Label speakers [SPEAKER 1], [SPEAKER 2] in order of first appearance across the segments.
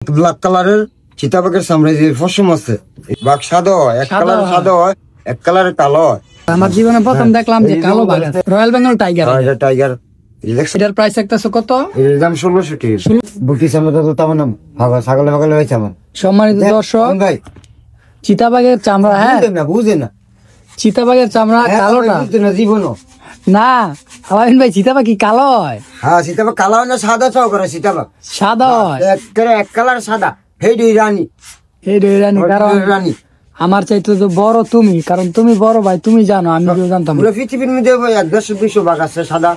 [SPEAKER 1] Black কালারের চিতাবাঘের চামড়া যে পশম আছে, বাঘ সাদা হয়, এক কালার সাদা হয়, এক কালারের কালো হয়।
[SPEAKER 2] আমার জীবনে প্রথম দেখলাম যে কালো বাঘ আছে, রয়্যাল বেঙ্গল টাইগার।
[SPEAKER 1] এটা টাইগার।
[SPEAKER 2] এটার প্রাইস একটাছে কত?
[SPEAKER 1] এর দাম 1600 টাকা। বুটি সামনে তো তেমন নাম ছাগলে ছাগলে হয়েছে আমার।
[SPEAKER 2] সম্মানিত দর্শক,
[SPEAKER 1] ভাই
[SPEAKER 2] চিতাবাঘের চামড়া, হ্যাঁ
[SPEAKER 1] বুঝে না,
[SPEAKER 2] চিতাবাঘের চামড়া কালোটা
[SPEAKER 1] বুঝে না জীবনও
[SPEAKER 2] না। আলামিন ভাই, চিতাবাঘ কি কালো হয়?
[SPEAKER 1] হ্যাঁ, সীতাবাঘ কালো হয় না, সাদা চাও করে সীতাবাঘ
[SPEAKER 2] সাদা হয়,
[SPEAKER 1] এক কালার সাদা। হেডি রানী,
[SPEAKER 2] এই রানী। কারণ
[SPEAKER 1] রানী
[SPEAKER 2] আমার চাইতে তো বড় তুমি, কারণ তুমি বড় ভাই, তুমি জানো, আমি কেউ জানতাম না।
[SPEAKER 1] পুরো পৃথিবীর মধ্যে 150-200 বাঘ আছে সাদা।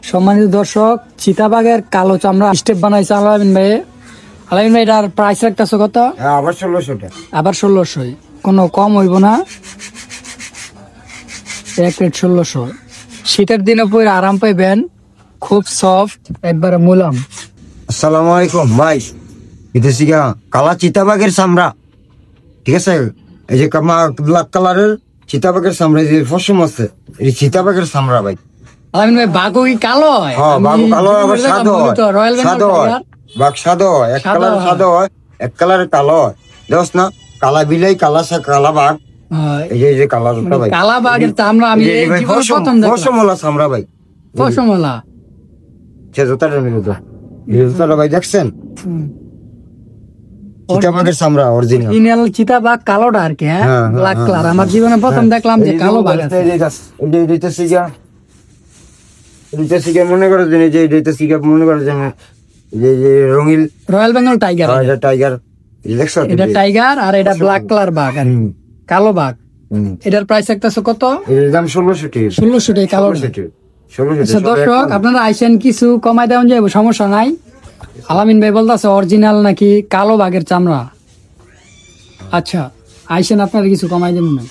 [SPEAKER 2] সম্মানিত দর্শক, চিতাবাঘের কালো চামড়া স্টেপ বানাইছে আলামিন ভাই। আলামিন ভাই, এটার প্রাইস রাখতেছে কত?
[SPEAKER 1] হ্যাঁ, আবার 1600 টাকা।
[SPEAKER 2] আবার 1600, কোনো কম হইব না। এক প্লেট 1600। শীতের দিনে পরে আরাম পাইবেন, খুব সফট, একবারে মুলাম।
[SPEAKER 1] আসসালামু আলাইকুম ভাই। বিদেশি কালা চিতাবাঘের চামড়া, ঠিক আছে? এই যে ব্ল্যাক কালারের চিতাবাঘের চামড়া যে পশম আছে, এই চিতাবাঘের চামড়া ভাই।
[SPEAKER 2] আলামিন ভাই, বাঘ কি কালো হয়?
[SPEAKER 1] হ্যাঁ, বাঘ কালো হয়, আবার সাদা হয়।
[SPEAKER 2] রয়্যাল বেঙ্গল
[SPEAKER 1] সাদা হয়, বাঘ সাদা হয়, এক কালার সাদা হয়, এক কালারের কালো হয়। দেখছ না, কালা বিলাই, কালা বাঘ। এই যে কালারটা ভাই,
[SPEAKER 2] কালা বাঘের চামড়া আমি এই জীবনে প্রথম দেখলাম।
[SPEAKER 1] পশমওয়ালা চামড়া ভাই,
[SPEAKER 2] পশমওয়ালা।
[SPEAKER 1] সে জুতাটা নিল তো, এই জুতাটা ভাই দেখছেন? চিতাবাঘের চামড়া অরিজিনাল।
[SPEAKER 2] অরিজিনাল চিতাবাঘ কালোটা আর কি, হ্যাঁ, ব্ল্যাক কালার। আমার জীবনে প্রথম দেখলাম যে কালো বাঘ আছে।
[SPEAKER 1] মনে করে মনে করে যে রঙিন
[SPEAKER 2] রয়্যাল বেঙ্গল টাইগার।
[SPEAKER 1] টাইগার।
[SPEAKER 2] এটা টাইগার আর এটা ব্ল্যাক কালার বাঘ আর কি, কালো বাঘ। এটার প্রাইস একটাছে কত?
[SPEAKER 1] এর দাম 1600 টাকা।
[SPEAKER 2] 1600 টাকা কালো।
[SPEAKER 1] 1600
[SPEAKER 2] আচ্ছা দর্শক, আপনারা আইসেন, কিছু কমাই দেওয়া যাবে, সমস্যা নাই। আলামিন ভাই বলতেছে অরিজিনাল নাকি কালো বাঘের চামড়া। আচ্ছা আইসেন, আপনারা কিছু কমাই দেবেন না।